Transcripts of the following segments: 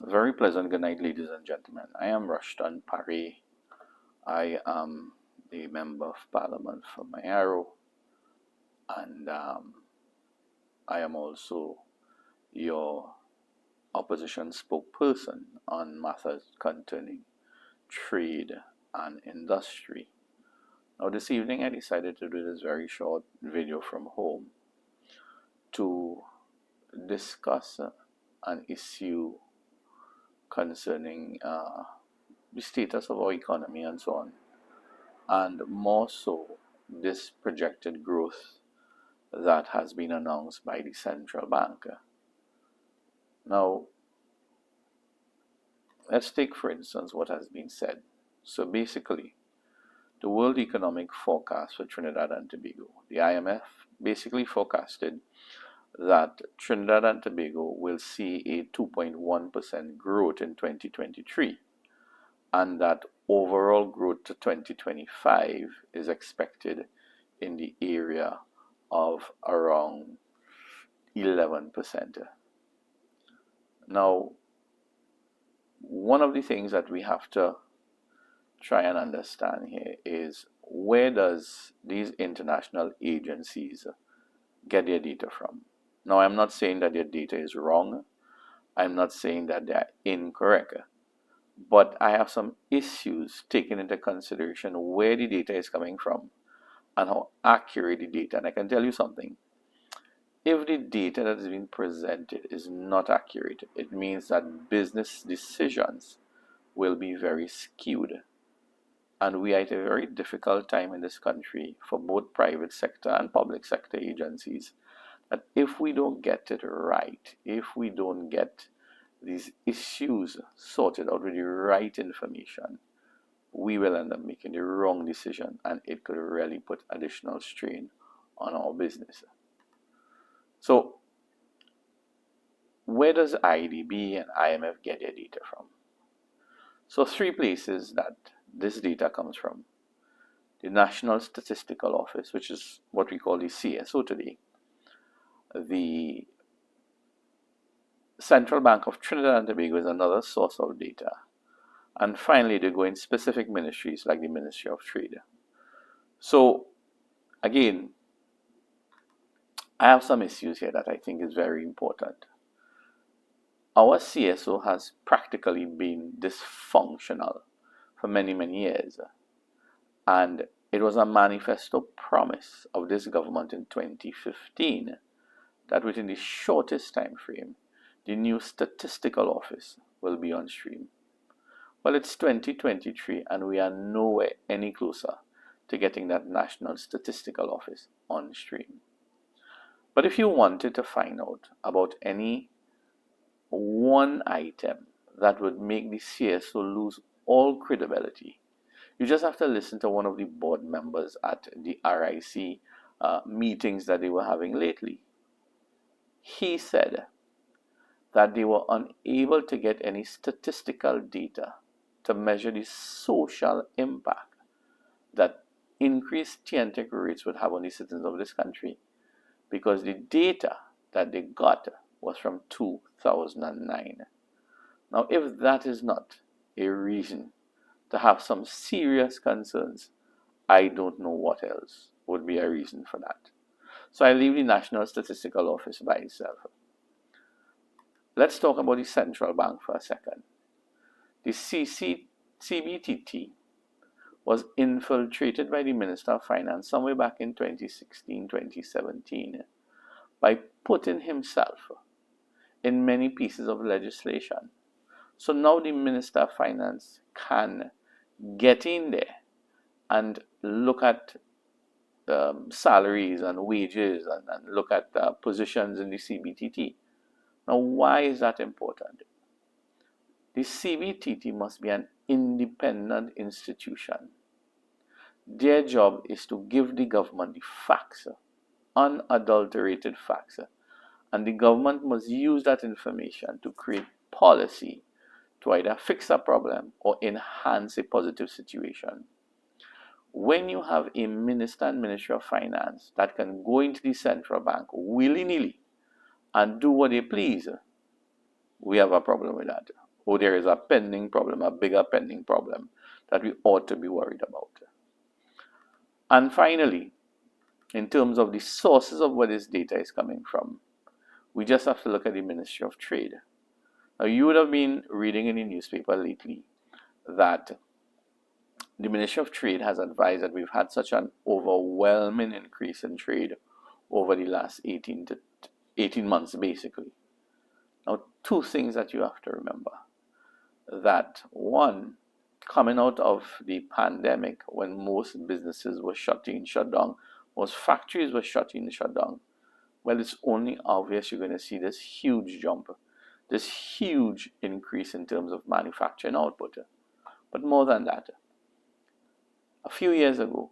Very pleasant good night, ladies and gentlemen. I am Rushton Paray. I am a member of parliament for Mayaro, and I am also your opposition spokesperson on matters concerning trade and industry. Now, this evening I decided to do this very short video from home to discuss an issue concerning the status of our economy and so on, and more so this projected growth that has been announced by the central bank. Now, let's take for instance what has been said. So basically, the World Economic Forecast for Trinidad and Tobago, the IMF, basically forecasted that Trinidad and Tobago will see a 2.1% growth in 2023, and that overall growth to 2025 is expected in the area of around 11%. Now, one of the things that we have to try and understand here is, where does these international agencies get their data from? Now, I'm not saying that their data is wrong. I'm not saying that they are incorrect. But I have some issues taking into consideration where the data is coming from and how accurate the data. And I can tell you something. If the data that is being presented is not accurate, it means that business decisions will be very skewed. And we are at a very difficult time in this country for both private sector and public sector agencies, that if we don't get it right, if we don't get these issues sorted out with the right information, we will end up making the wrong decision, and it could really put additional strain on our business. So, where does IDB and IMF get their data from? So, three places that this data comes from: the National Statistical Office, which is what we call the CSO today, the Central Bank of Trinidad and Tobago is another source of data, and finally they go in specific ministries like the Ministry of Trade. So again, I have some issues here that I think is very important. Our CSO has practically been dysfunctional for many years, and it was a manifesto promise of this government in 2015 that within the shortest time frame the new statistical office will be on stream. Well, it's 2023 and we are nowhere any closer to getting that National Statistical Office on stream. But if you wanted to find out about any one item that would make the CSO lose all credibility, you just have to listen to one of the board members at the RIC meetings that they were having lately. He said that they were unable to get any statistical data to measure the social impact that increased tea and tobacco rates would have on the citizens of this country, because the data that they got was from 2009. Now, if that is not a reason to have some serious concerns, I don't know what else would be a reason for that. So I leave the National Statistical Office by itself. Let's talk about the central bank for a second. The CBTT was infiltrated by the Minister of Finance somewhere back in 2016, 2017 by putting himself in many pieces of legislation. So now the Minister of Finance can get in there and look at salaries and wages and look at positions in the CBTT. Now, why is that important? The CBTT must be an independent institution. Their job is to give the government the facts, unadulterated facts, and the government must use that information to create policy to either fix a problem or enhance a positive situation. When you have a minister and Ministry of Finance that can go into the central bank willy-nilly and do what they please, we have a problem with that. oh, there is a pending problem, a bigger pending problem that we ought to be worried about. And finally, in terms of the sources of where this data is coming from, we just have to look at the Ministry of Trade. Now, you would have been reading in the newspaper lately that the Ministry of Trade has advised that we've had such an overwhelming increase in trade over the last 18 months, basically. Now, two things that you have to remember. That one, coming out of the pandemic, when most businesses were shut down, most factories were shut down, well, it's only obvious you're going to see this huge jump, this huge increase in terms of manufacturing output. But more than that, a few years ago,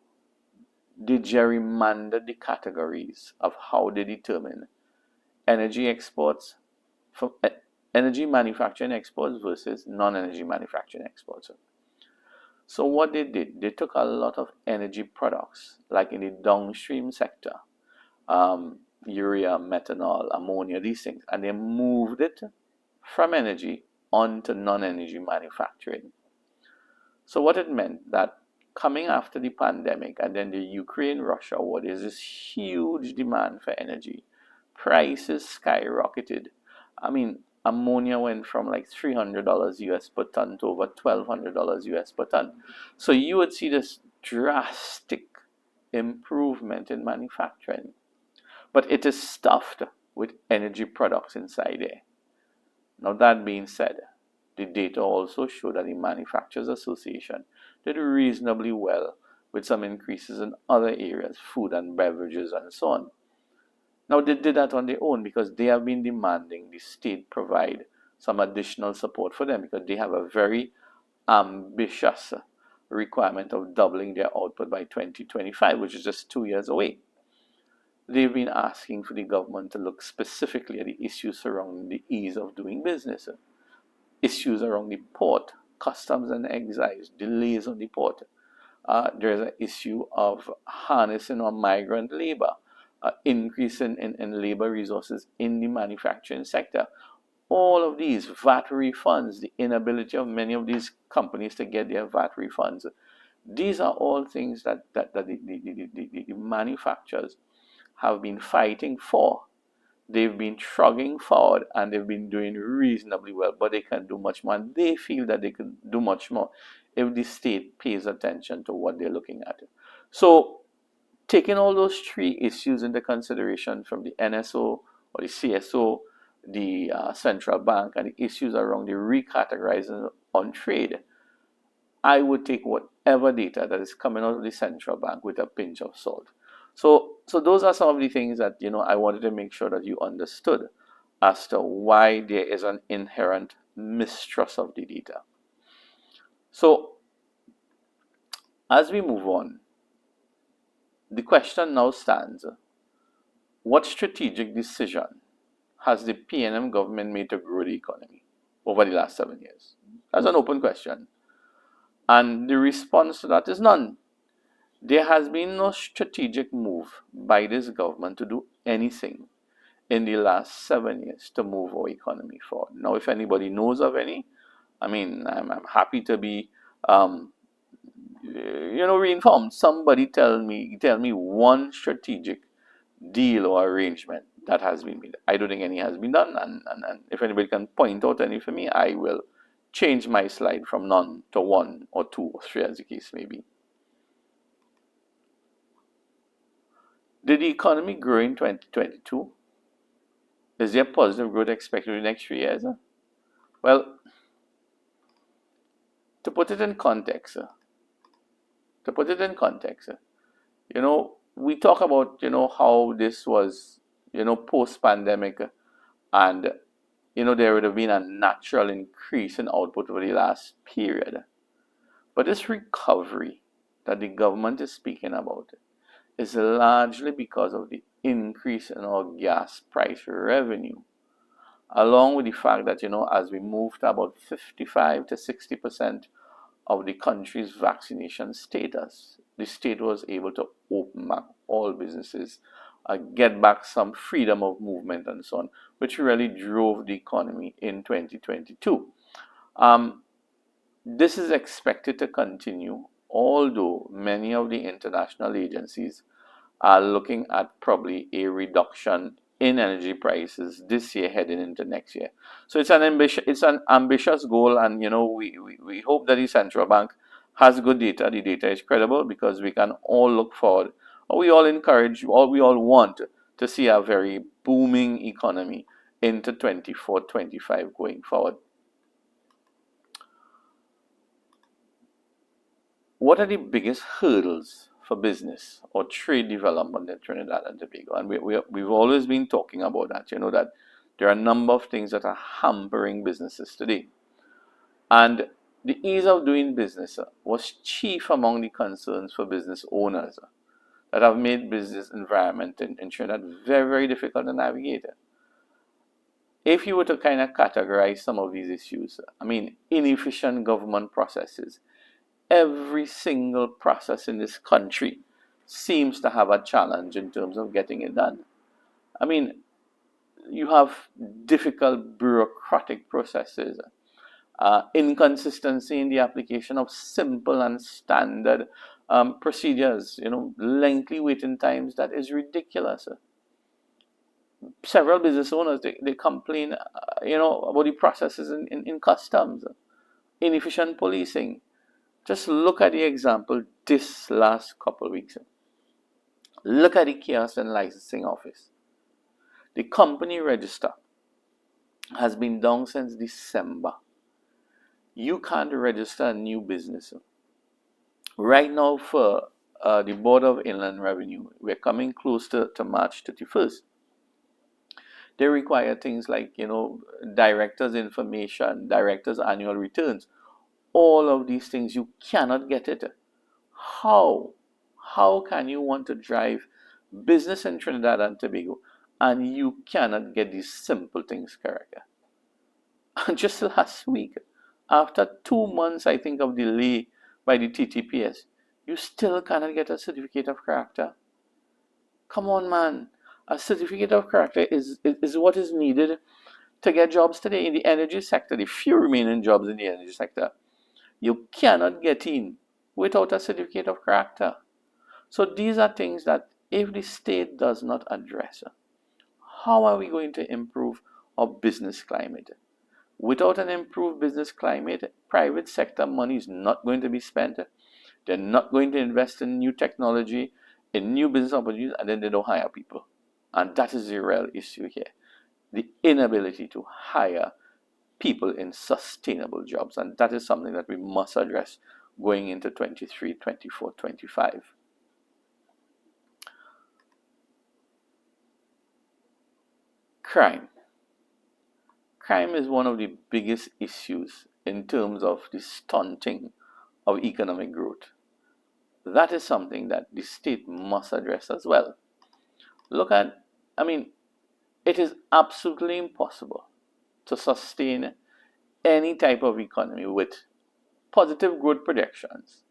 they gerrymandered the categories of how they determine energy exports from energy manufacturing exports versus non-energy manufacturing exports. So what they did, they took a lot of energy products, like in the downstream sector, urea, methanol, ammonia, these things, and they moved it from energy onto non-energy manufacturing. So what it meant that coming after the pandemic and then the Ukraine-Russia war, there's this huge demand for energy. Prices skyrocketed. I mean, ammonia went from like $300 US per ton to over $1,200 US per ton. So you would see this drastic improvement in manufacturing. But it is stuffed with energy products inside there. Now, that being said, the data also showed that the Manufacturers Association did reasonably well with some increases in other areas, food and beverages and so on. Now, they did that on their own because they have been demanding the state provide some additional support for them because they have a very ambitious requirement of doubling their output by 2025, which is just 2 years away. They've been asking for the government to look specifically at the issues surrounding the ease of doing business, issues around the port, customs and excise, delays on the port. There's an issue of harnessing on migrant labor, increase in labor resources in the manufacturing sector. All of these VAT refunds, the inability of many of these companies to get their VAT refunds, these are all things that the manufacturers have been fighting for. They've been trudging forward and they've been doing reasonably well, but they can do much more. And they feel that they can do much more if the state pays attention to what they're looking at. So, taking all those three issues into consideration from the NSO or the CSO, the central bank, and the issues around the recategorizing on trade, I would take whatever data that is coming out of the central bank with a pinch of salt. So those are some of the things that I wanted to make sure that you understood as to why there is an inherent mistrust of the data. So as we move on, the question now stands: what strategic decision has the PNM government made to grow the economy over the last 7 years? That's an open question. And the response to that is none. There has been no strategic move by this government to do anything in the last 7 years to move our economy forward. Now, if anybody knows of any, I'm happy to be reinformed. Somebody tell me one strategic deal or arrangement that has been made. I don't think any has been done, and if anybody can point out any for me, I will change my slide from none to one or two or three, as the case may be. Did the economy grow in 2022? Is there positive growth expected in the next 3 years? Well, to put it in context, we talk about how this was post-pandemic, and there would have been a natural increase in output over the last period. But this recovery that the government is speaking about is largely because of the increase in our gas price revenue, along with the fact that as we moved to about 55 to 60% of the country's vaccination status, the state was able to open back all businesses, get back some freedom of movement and so on, which really drove the economy in 2022. Um, this is expected to continue, although many of the international agencies are looking at probably a reduction in energy prices this year heading into next year. So it's an ambitious goal, and we hope that the central bank has good data. The data is credible because we can all look forward, or we all encourage, or we all want to see a very booming economy into 24-25 going forward. What are the biggest hurdles for business or trade development in Trinidad and Tobago? And we've always been talking about that, that there are a number of things that are hampering businesses today. And the ease of doing business was chief among the concerns for business owners that have made business environment in Trinidad very, very difficult to navigate. If you were to kind of categorize some of these issues, inefficient government processes, every single process in this country seems to have a challenge in terms of getting it done. You have difficult bureaucratic processes, inconsistency in the application of simple and standard procedures, lengthy waiting times that is ridiculous. Several business owners, they complain, about the processes in customs, inefficient policing. Just look at the example this last couple of weeks. Look at the kiosk and licensing office. The company register has been down since December. You can't register a new business. Right now, for the Board of Inland Revenue, we're coming close to March 31st. They require things like, director's information, director's annual returns. All of these things, you cannot get it. How can you want to drive business in Trinidad and Tobago and you cannot get these simple things correct? And just last week, after 2 months, I think, of delay by the TTPS, you still cannot get a certificate of character. Come on, man. A certificate of character is what is needed to get jobs today in the energy sector, the few remaining jobs in the energy sector. You cannot get in without a certificate of character. So these are things that if the state does not address, how are we going to improve our business climate? Without an improved business climate, private sector money is not going to be spent. They're not going to invest in new technology, in new business opportunities, and then they don't hire people. And that is the real issue here. The inability to hire people in sustainable jobs. And that is something that we must address going into 23, 24, 25. Crime. Crime is one of the biggest issues in terms of the stunting of economic growth. That is something that the state must address as well. Look at, it is absolutely impossible to sustain any type of economy with positive growth projections,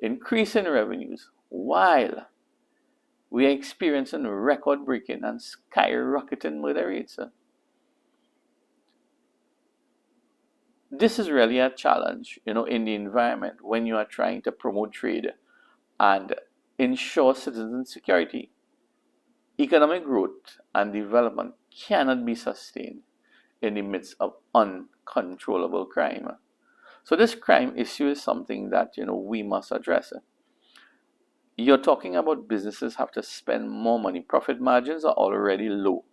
increasing revenues, while we are experiencing record-breaking and skyrocketing murder rates. This is really a challenge, in the environment when you are trying to promote trade and ensure citizen security. Economic growth and development cannot be sustained in the midst of uncontrollable crime. So this crime issue is something that we must address. You're talking about businesses have to spend more money. Profit margins are already low.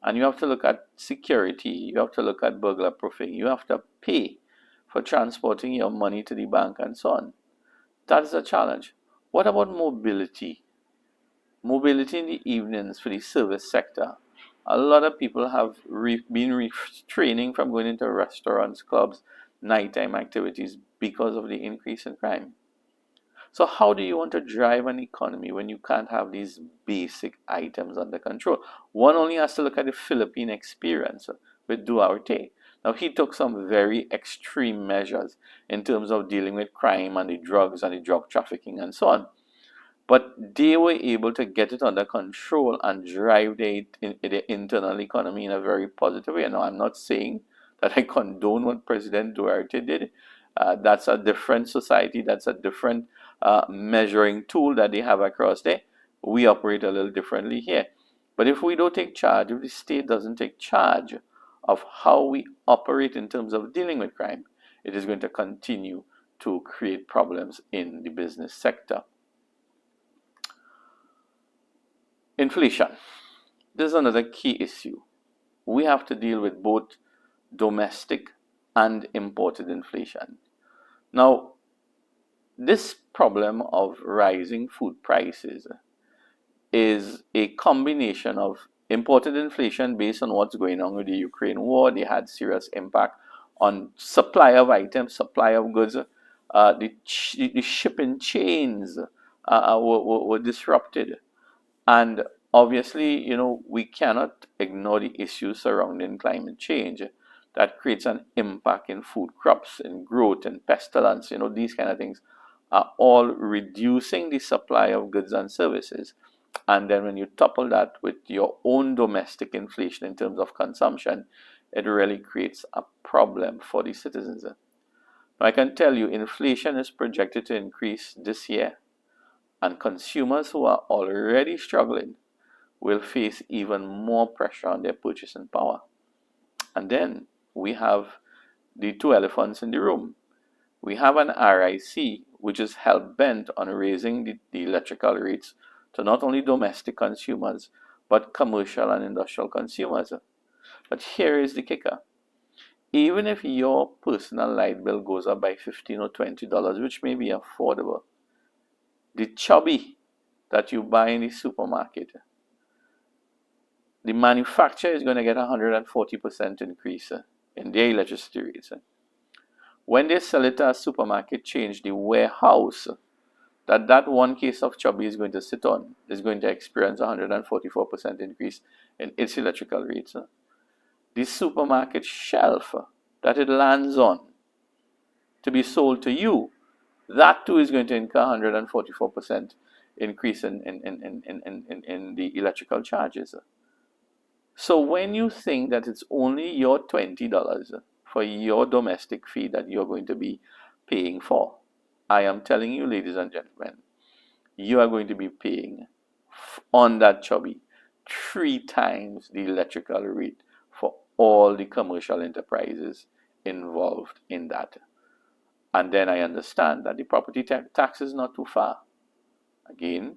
And you have to look at security, you have to look at burglar proofing, you have to pay for transporting your money to the bank and so on. That is a challenge. What about mobility? Mobility in the evenings for the service sector. A lot of people have been restraining from going into restaurants, clubs, nighttime activities because of the increase in crime. So how do you want to drive an economy when you can't have these basic items under control? One only has to look at the Philippine experience with Duarte. Now, he took some very extreme measures in terms of dealing with crime and the drugs and the drug trafficking and so on. But they were able to get it under control and drive the internal economy in a very positive way. Now, I'm not saying that I condone what President Duarte did. That's a different society. That's a different measuring tool that they have across there. We operate a little differently here. But if we don't take charge, if the state doesn't take charge of how we operate in terms of dealing with crime, it is going to continue to create problems in the business sector. Inflation. This is another key issue. We have to deal with both domestic and imported inflation. Now, this problem of rising food prices is a combination of imported inflation based on what's going on with the Ukraine war. They had serious impact on supply of items, supply of goods. The shipping chains were disrupted. And obviously, we cannot ignore the issues surrounding climate change that creates an impact in food crops, in growth, and pestilence. These kind of things are all reducing the supply of goods and services. And then when you couple that with your own domestic inflation in terms of consumption, it really creates a problem for the citizens. Now, I can tell you, inflation is projected to increase this year, and consumers who are already struggling will face even more pressure on their purchasing power. And then we have the two elephants in the room. We have an RIC which is hell-bent on raising the electrical rates to not only domestic consumers but commercial and industrial consumers. But here is the kicker. Even if your personal light bill goes up by $15 or $20, which may be affordable, the chubby that you buy in the supermarket, the manufacturer is going to get 140% increase in their electricity rates. When they sell it to a supermarket change, the warehouse that one case of chubby is going to sit on is going to experience 144% increase in its electrical rates. The supermarket shelf that it lands on to be sold to you, that too is going to incur 144% increase in the electrical charges. So when you think that it's only your $20 for your domestic fee that you're going to be paying for, I am telling you, ladies and gentlemen, you are going to be paying on that chubby 3 times the electrical rate for all the commercial enterprises involved in that. And then I understand that the property tax is not too far. Again,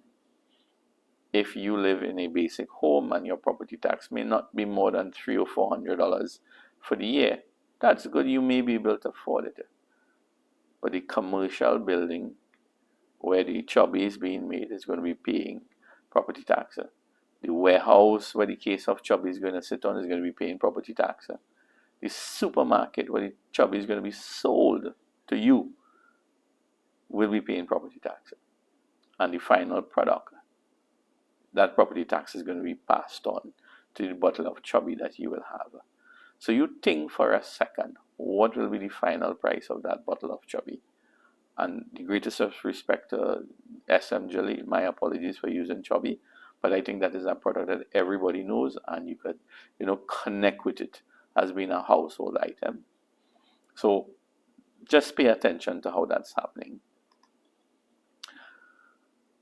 if you live in a basic home and your property tax may not be more than $300 or $400 for the year, that's good. You may be able to afford it. But the commercial building where the chubby is being made is going to be paying property tax. The warehouse where the case of chubby is going to sit on is going to be paying property tax. The supermarket where the chubby is going to be sold to you will be paying property tax. And the final product, that property tax is going to be passed on to the bottle of chubby that you will have. So you think for a second, what will be the final price of that bottle of chubby? And the greatest of respect to SM Jelly, my apologies for using chubby, but I think that is a product that everybody knows and you could, connect with it as being a household item. So just pay attention to how that's happening.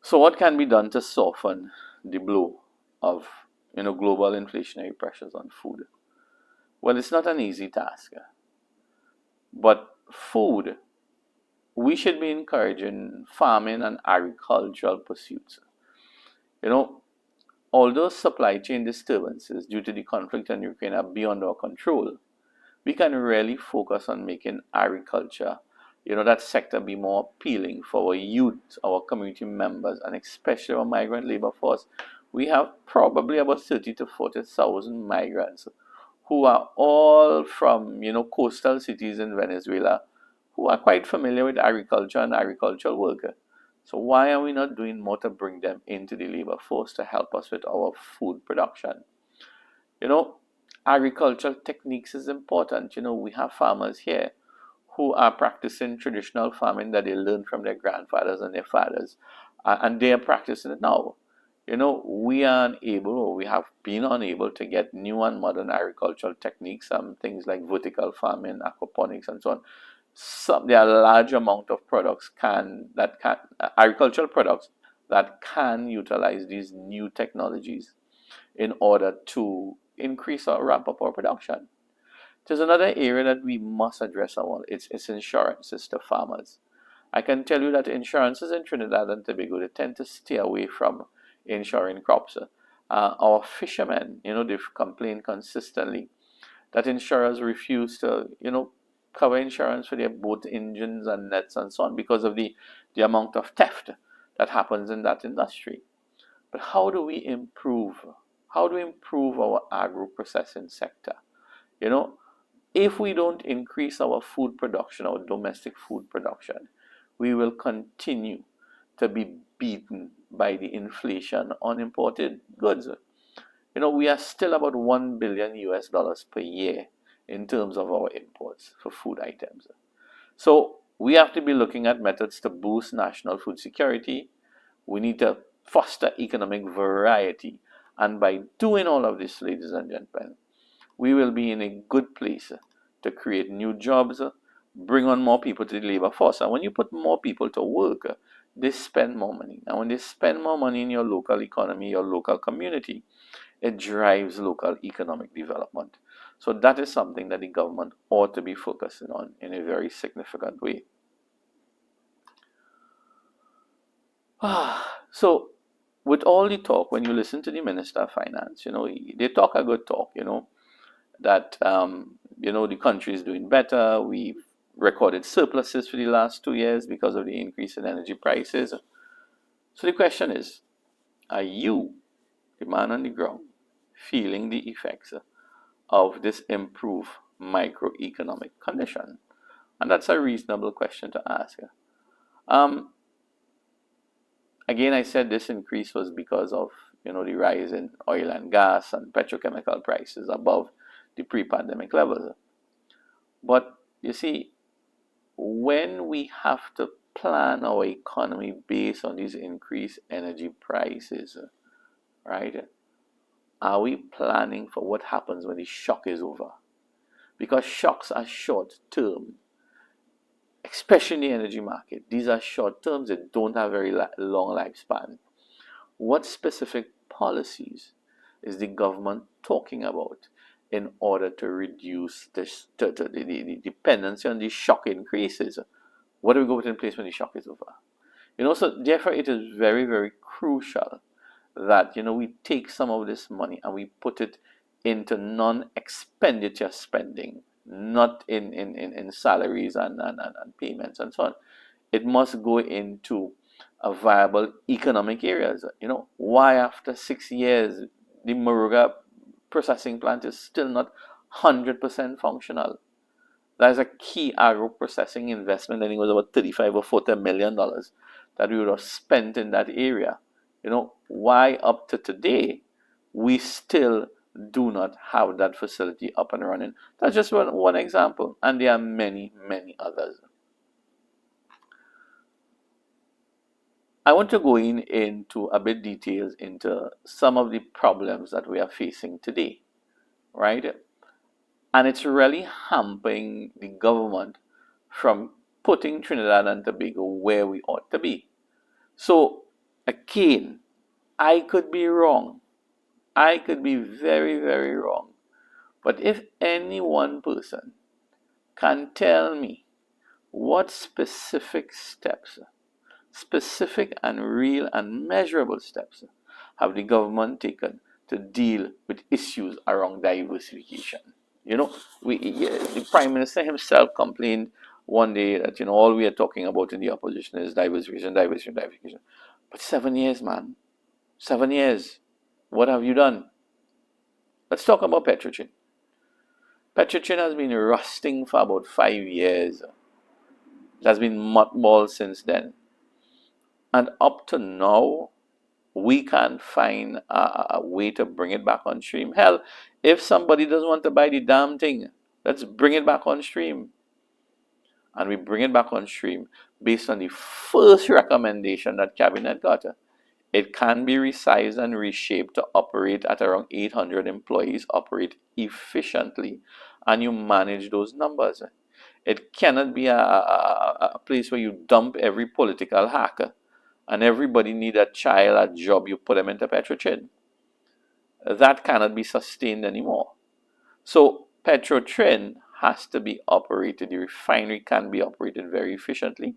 So what can be done to soften the blow of global inflationary pressures on food? Well, it's not an easy task. But food, we should be encouraging farming and agricultural pursuits. Although supply chain disturbances due to the conflict in Ukraine are beyond our control, we can really focus on making agriculture, that sector be more appealing for our youth, our community members, and especially our migrant labor force. We have probably about 30 to 40,000 migrants who are all from, coastal cities in Venezuela, who are quite familiar with agriculture and agricultural work. So why are we not doing more to bring them into the labor force to help us with our food production? Agricultural techniques is important. We have farmers here who are practicing traditional farming that they learned from their grandfathers and their fathers, and they are practicing it now. we are unable, or we have been unable to get new and modern agricultural techniques, things like vertical farming, aquaponics, and so on. There are a large amount of products agricultural products that can utilize these new technologies in order to increase or ramp up our production. There's another area that we must address. It's insurances to farmers. I can tell you that insurances in Trinidad and Tobago, they tend to stay away from insuring crops. Our fishermen, they've complained consistently that insurers refuse to, cover insurance for their boat engines and nets and so on because of the amount of theft that happens in that industry. But how do we improve? How do we improve our agro-processing sector? If we don't increase our food production, our domestic food production, we will continue to be beaten by the inflation on imported goods. We are still about $1 billion per year in terms of our imports for food items. So we have to be looking at methods to boost national food security. We need to foster economic variety. And by doing all of this, ladies and gentlemen, we will be in a good place to create new jobs, bring on more people to the labor force. And when you put more people to work, they spend more money. And when they spend more money in your local economy, your local community, it drives local economic development. So that is something that the government ought to be focusing on in a very significant way. So with all the talk, when you listen to the Minister of Finance, they talk a good talk, that, the country is doing better. We've recorded surpluses for the last 2 years because of the increase in energy prices. So the question is, are you, the man on the ground, feeling the effects of this improved microeconomic condition? And that's a reasonable question to ask. Again, I said this increase was because of the rise in oil and gas and petrochemical prices above the pre-pandemic levels. But you see, when we have to plan our economy based on these increased energy prices, right? Are we planning for what happens when the shock is over? Because shocks are short term, especially in the energy market. These are short terms, they don't have very long lifespan. What specific policies is the government talking about in order to reduce the dependency on these shock increases? What do we go with in place when the shock is over? So therefore it is very, very crucial that we take some of this money and we put it into non-expenditure spending, not in salaries and payments and so on. It must go into a viable economic areas. Why after 6 years the Moruga processing plant is still not 100% functional? That is a key agro-processing investment. I think it was about $35 or $40 million that we would have spent in that area. Why up to today we still do not have that facility up and running? That's just one example, and there are many, many others. I want to go into a bit details into some of the problems that we are facing today, right? And it's really hampering the government from putting Trinidad and Tobago where we ought to be. So again, I could be wrong. I could be very, very wrong. But if any one person can tell me what specific steps, specific and real and measurable steps, have the government taken to deal with issues around diversification? The Prime Minister himself complained one day that all we are talking about in the opposition is diversification. But 7 years, man. 7 years. What have you done? Let's talk about Petrochin. Petrochin has been rusting for about 5 years. It has been mothballed since then. And up to now, we can't find a way to bring it back on stream. Hell, if somebody doesn't want to buy the damn thing, let's bring it back on stream. And we bring it back on stream based on the first recommendation that Cabinet got. It can be resized and reshaped to operate at around 800 employees, operate efficiently, and you manage those numbers. It cannot be a place where you dump every political hacker and everybody need a child, a job, you put them into Petrochin. That cannot be sustained anymore. So Petrotrin has to be operated. The refinery can be operated very efficiently.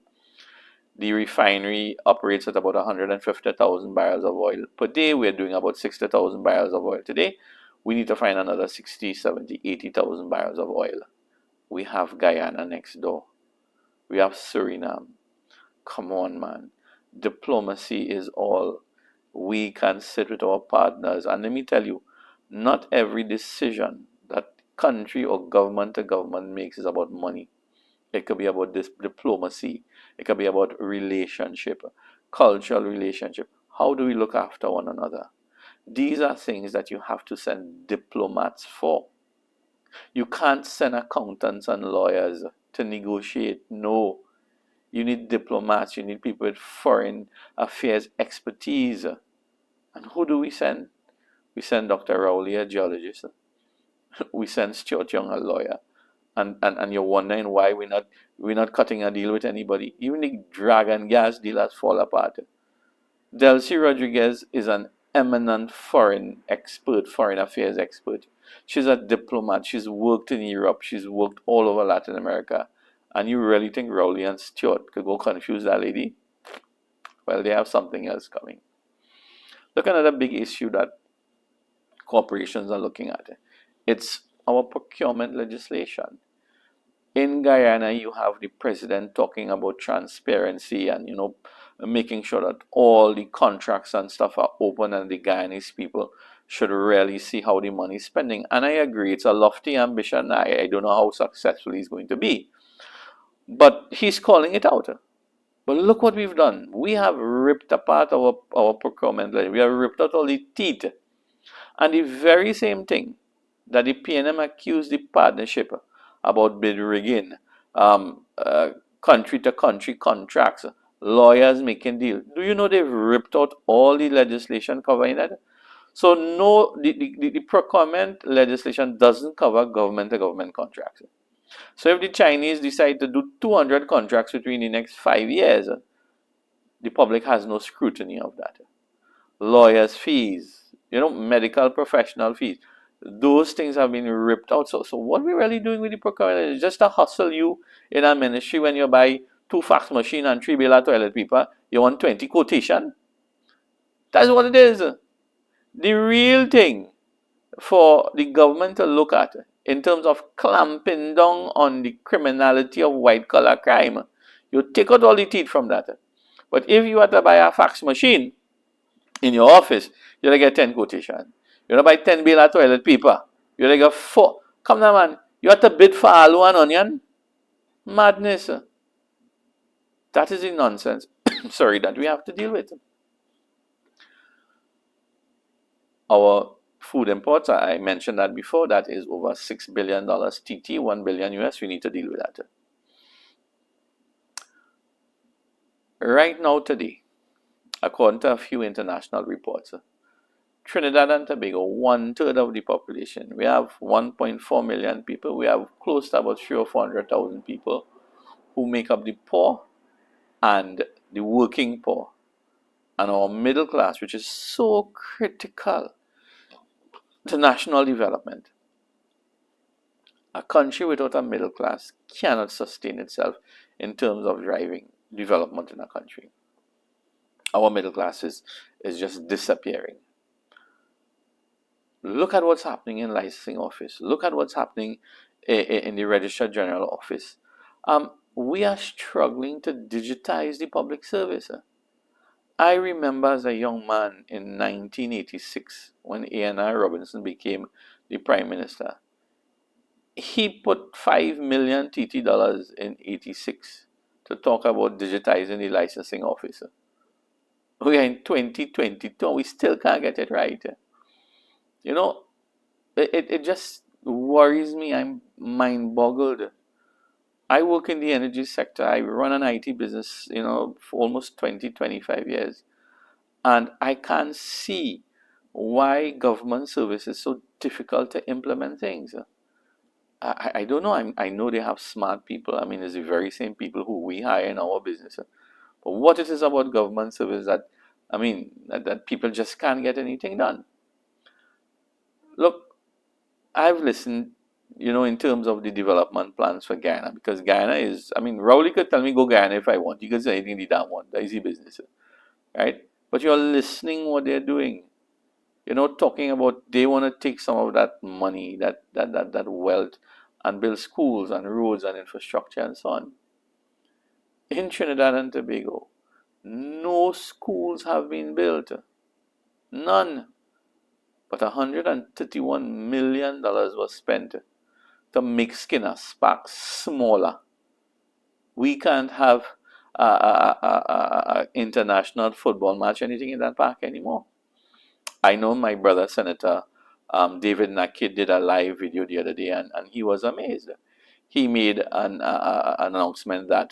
The refinery operates at about 150,000 barrels of oil per day. We're doing about 60,000 barrels of oil today. We need to find another 60, 70, 80,000 barrels of oil. We have Guyana next door. We have Suriname. Come on, man. Diplomacy is all. We can sit with our partners. And let me tell you, not every decision that country or government to government makes is about money. It could be about this diplomacy. It could be about relationship, cultural relationship. How do we look after one another? These are things that you have to send diplomats for. You can't send accountants and lawyers to negotiate. No. You need diplomats. You need people with foreign affairs expertise. And who do we send? We send Dr. Rowley, a geologist. We send Stuart Young, a lawyer. And you're wondering why we're not cutting a deal with anybody. Even the Dragon gas deal has fallen apart. Delcy Rodriguez is an eminent foreign expert, foreign affairs expert. She's a diplomat. She's worked in Europe. She's worked all over Latin America. And you really think Rowley and Stewart could go confuse that lady? Well, they have something else coming. Look at another big issue that corporations are looking at. It's our procurement legislation. In Guyana, you have the president talking about transparency and making sure that all the contracts and stuff are open, and the Guyanese people should really see how the money is spending. And I agree, it's a lofty ambition. I don't know how successful he's going to be, but he's calling it out. But look what we've done. We have ripped apart our procurement. We have ripped out all the teeth. And the very same thing that the PNM accused the partnership about bid rigging, country to country contracts, lawyers making deals. Do you know they've ripped out all the legislation covering that? So no, the procurement legislation doesn't cover government to government contracts. So if the Chinese decide to do 200 contracts between the next 5 years, the public has no scrutiny of that. Lawyers' fees, medical professional fees, those things have been ripped out. So what we're really doing with the procurement is just to hustle you in a ministry. When you buy 2 fax machine and 3 bale of toilet paper, you want 20 quotation. That's what it is. The real thing for the government to look at in terms of clamping down on the criminality of white collar crime, you take out all the teeth from that. But if you have to buy a fax machine in your office, you're going to get 10 quotation. You want to buy 10 bale of toilet paper, you're going to get 4. Come now, man. You have to bid for aloo and onion? Madness. That is the nonsense, sorry, that we have to deal with. Our food imports, I mentioned that before, that is over $6 billion TT, $1 billion US. We need to deal with that. Right now, today, according to a few international reports, Trinidad and Tobago, 1/3 of the population. We have 1.4 million people. We have close to about 300,000 or 400,000 people who make up the poor and the working poor. And our middle class, which is so critical to national development. A country without a middle class cannot sustain itself in terms of driving development in a country. Our middle class is just disappearing. Look at what's happening in licensing office. Look at what's happening in the Registrar General office. We are struggling to digitize the public service. I remember as a young man in 1986 when A.N.R. Robinson became the Prime Minister. He put $5 million TT dollars in 86 to talk about digitizing the licensing office. We are in 2022 and we still can't get it right. It just worries me. I'm mind boggled. I work in the energy sector. I run an IT business, for almost 20, 25 years. And I can't see why government service is so difficult to implement things. I don't know. I know they have smart people. I mean, it's the very same people who we hire in our business. But what it is about government service that, I mean, that people just can't get anything done. Look, I've listened, in terms of the development plans for Guyana, because Guyana is, I mean, Rowley could tell me go Guyana if I want. He could say anything he damn want. That is his business, right? But you're listening what they're doing. Talking about they want to take some of that money, that wealth, and build schools and roads and infrastructure and so on. In Trinidad and Tobago, no schools have been built. None. But $131 million was spent to make Skinner Spark smaller. We can't have a international football match, anything in that park anymore. I know my brother, Senator David Nakid, did a live video the other day, and he was amazed. He made an announcement that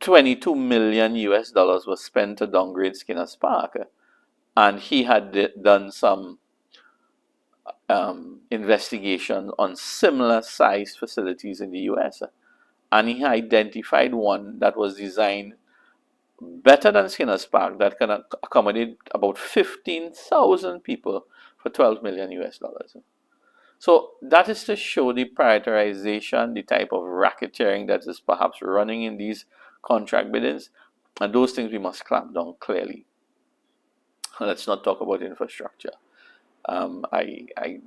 22 million US dollars was spent to downgrade Skinner's Park, and he had done some investigation on similar sized facilities in the US, and he identified one that was designed better than Skinner's Park that can accommodate about 15,000 people for 12 million US dollars. So that is to show the prioritization, the type of racketeering that is perhaps running in these contract biddings, and those things we must clamp down clearly. Let's not talk about infrastructure. The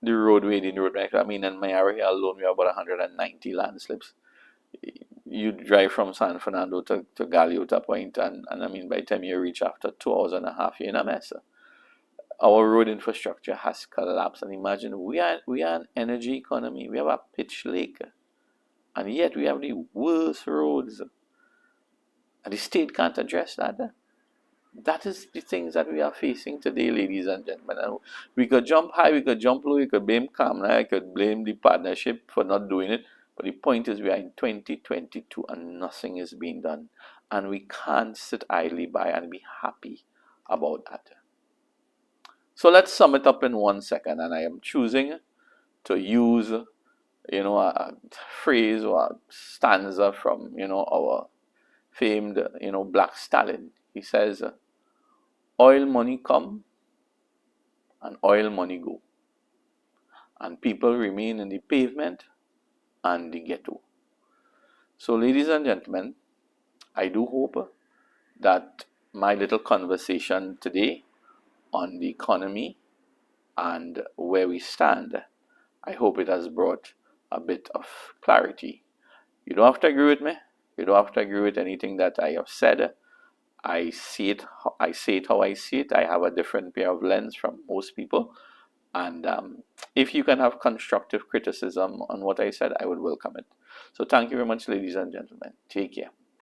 roadway, the road, I mean, in my area alone, we have about 190 landslips. You drive from San Fernando to Galeota Point, and I mean, by the time you reach after 2 hours and a half, you're in a mess. Our road infrastructure has collapsed, and imagine we are an energy economy. We have a pitch lake, and yet we have the worst roads, and the state can't address that. That is the things that we are facing today, ladies and gentlemen. And we could jump high, we could jump low, we could blame Kamla, I could blame the partnership for not doing it. But the point is, we are in 2022 and nothing is being done. And we can't sit idly by and be happy about that. So let's sum it up in 1 second. And I am choosing to use, a phrase or a stanza from, our famed, Black Stalin. He says, oil money come and oil money go, and people remain in the pavement and the ghetto. So, ladies and gentlemen, I do hope that my little conversation today on the economy and where we stand, I hope it has brought a bit of clarity. You don't have to agree with me. You don't have to agree with anything that I have said. I say it how I see it. I have a different pair of lens from most people. And if you can have constructive criticism on what I said, I would welcome it. So thank you very much, ladies and gentlemen. Take care.